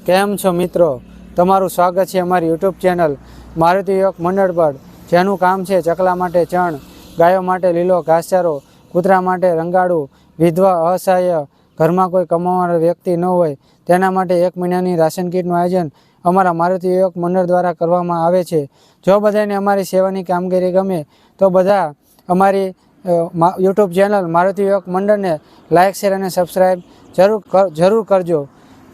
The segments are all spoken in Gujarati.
કેમ છો મિત્રો? તમારું સ્વાગત છે અમારી યુટ્યુબ ચેનલ મારુતિ યુવક મંડળ પર, જેનું કામ છે ચકલા માટે ચણ, ગાયો માટે લીલો ઘાસચારો, કૂતરા માટે રંગાડું, વિધવા, અસહાય, ઘરમાં કોઈ કમાવનાર વ્યક્તિ ન હોય તેના માટે 1 મહિનાની રાશન કીટનું આયોજન અમારા મારુતિ યુવક મંડળ દ્વારા કરવામાં આવે છે. જો બધાને અમારી સેવાની કામગીરી ગમે તો બધા અમારી યુટ્યુબ ચેનલ મારુતિ યુવક મંડળને લાઇક, શેર અને સબસ્ક્રાઈબ જરૂર કરજો.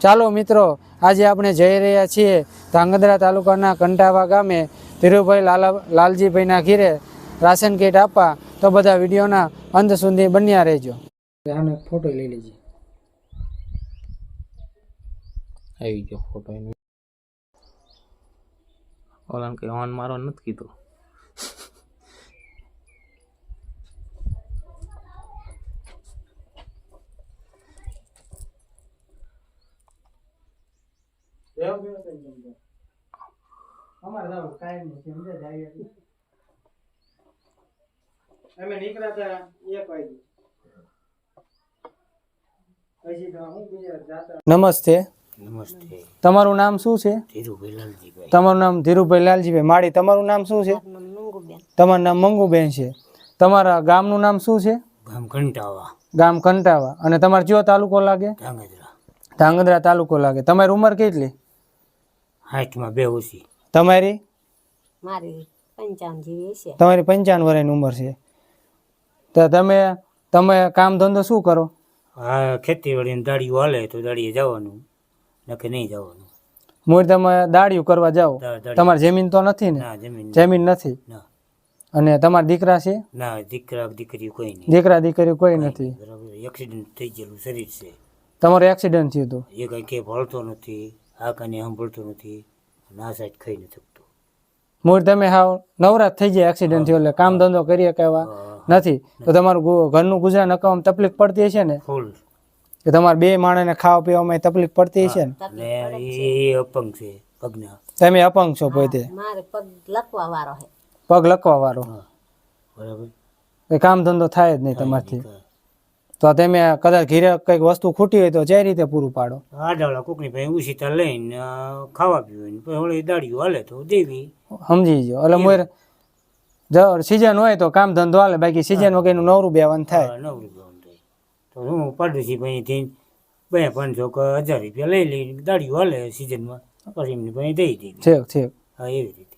ચાલો મિત્રો, આજે આપણે જઈ રહ્યા છીએ ધાંગધ્રા તાલુકાના કંટાવા ગામે ધીરુભાઈ લાલજીભાઈના ઘીરે રાશન કીટ આપવા. તો બધા વિડીયોના અંત સુધી બન્યા રહેજો. આનો ફોટો લઈ લેજો. આવી ગયો ફોટો. ઓલાને કઈ ઓન મારો નથી કીધું. નમસ્તે. નમસ્તે. તમારું નામ શું છે? ધીરુભાઈ લાલજીભાઈ. તમારું નામ ધીરુભાઈ લાલજીભાઈ. માળી, તમારું નામ શું છે? તમારું નામ મંગુબેન છે. તમારા ગામનું નામ શું છે? ગામ કંટાવા. ગામ કંટાવા. અને તમારે કયો તાલુકો લાગે? ધાંગધ્રા. ધાંગધ્રા તાલુકો લાગે. તમારી ઉંમર કેટલી? 60 માં 2 ઓછી. તમારી? મારી 55 જેવી છે. તમારી 55 વર્ષની ઉંમર છે. તો તમે કામ ધંધો શું કરો? હા, ખેતીવાડીની દાડીઓ હાલે તો દાડીએ જવાનું, નકે નહીં જવાનું. મૂળ તમે દાડિયું કરવા જાઓ? તમારી જમીન તો નથી ને? ના, જમીન નથી. ના. અને તમારા દીકરા છે? ના, દીકરા દીકરી કોઈ નહીં. દીકરા દીકરી કોઈ નથી. બરાબર. એક્સિડન્ટ થઈ ગયેલું શરીર છે. તમારો એક્સિડન્ટ થયું હતું? એ કઈ કે ભળતો નથી, આ કાને સાંભળતો નથી, ના સાઈડ ખાઈ નથી શકતો. મૂળ તમે હાવ નવરાત થઈ જાય એક્સિડન્ટ થયો એટલે કામ ધંધો કરીએ કહેવા નથી. તો તમારું ઘરનું ગુજરાન નકામ તકલીફ પડતી હશે ને? ફૂલ. કે તમારે 2 માણસને ખાવા પીવામાં તકલીફ પડતી હશે ને? ને એ અપંગ છે, પગના. તમે અપંગ છો પોતે? મારે પગ લખવા વાળો છે. પગ લખવા વાળો. બરાબર. એ કામ ધંધો થાય જ નહીં તમારથી. તો તમે કદાચ ઘીરે કંઈક વસ્તુ ખૂટી હોય તો જે રીતે પૂરું પાડો? આડાવડા કોકની પાસે ઉછીતા લઈને ખાવા પીવું, પછી વળી દાડીઓ હાલે તો દેવી. સમજી ગયો. એટલે મોર સિઝન હોય તો કામ ધંધો હાલે, બાકી સિઝન વગરનું નવરું બેવાનું થાય. નવરું બેવાનું થાય તો હું પાડોશી પાસેથી 500 કે 1000 રૂપિયા લઈ લઈને દાડીઓ હાલે સિઝનમાં, પછી એમની પાસે દઈ દઈ. ઠીક. હા, એવી રીતે.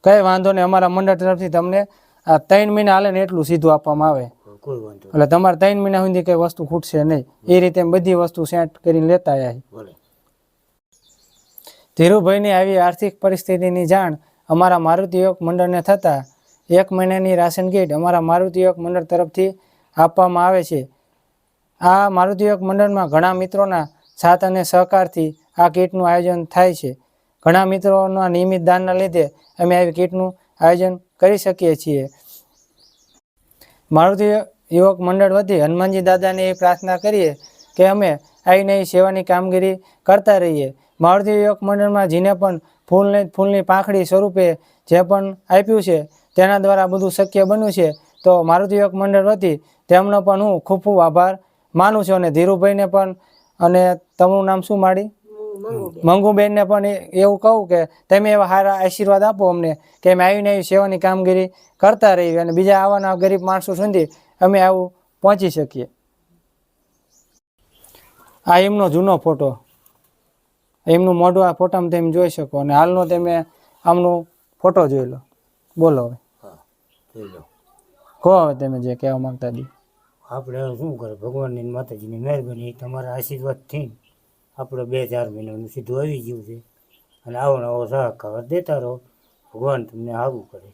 કઈ વાંધો નહીં. અમારા મંડળ તરફથી તમને આ 3 મહિના હાલે ને એટલું સીધું આપવામાં આવે. કોઈ વાંધો એટલે તમારે 3 મહિના સુધી કઈ વસ્તુ ખૂટશે નહીં. એ રીતે બધી વસ્તુ સેટ કરીને લેતા આવ્યા. ભલે. ધીરુભાઈની આવી આર્થિક પરિસ્થિતિની જાણ અમારા મારુતિ યુવક મંડળને થતાં 1 મહિનાની રાશન કીટ અમારા મારુતિ યુવક મંડળ તરફથી આપવામાં આવે છે. આ મારુતિ યુવક મંડળમાં ઘણા મિત્રોના સાથ અને સહકારથી આ કીટનું આયોજન થાય છે. ઘણા મિત્રોના નિયમિત દાનના લીધે અમે આવી કીટનું આયોજન કરી શકીએ છીએ. મારુતિ યુવક મંડળ વતી હનુમાનજી દાદાને એ પ્રાર્થના કરીએ કે અમે આવી નવી સેવાની કામગીરી કરતા રહીએ. મારુતિ યુવક મંડળમાં જેને પણ ફૂલની પાંખડી સ્વરૂપે જે પણ આપ્યું છે તેના દ્વારા બધું શક્ય બન્યું છે. તો મારુતિ યુવક મંડળ વતી તેમનો પણ હું ખૂબ ખૂબ આભાર માનું છું. અને ધીરુભાઈને પણ, અને તમારું નામ શું માડી? મંગુબેનને પણ એવું કહું કે તમે એવા સારા આશીર્વાદ આપો અમને કે અમે આવીને એવી સેવાની કામગીરી કરતા રહીએ અને બીજા આવાના ગરીબ માણસો સુધી અમે આવું પહોંચી શકીએ. આ એમનો જૂનો ફોટો, એમનું મોઢું આ ફોટામાં તમે જોઈ શકો. અને હાલનો તમે આમનો ફોટો જોઈ લો. બોલો હવે. કહો હવે તમે જે કહેવા માંગતા હતી. આપણે શું કરે, ભગવાનની માતાજીની મહેરબાની, તમારા આશીર્વાદથી આપણે 2-4 મહિનાનું સીધું આવી ગયું છે. અને આવો નવો સહકાર દેતા રહો. ભગવાન તમને સારું કરે.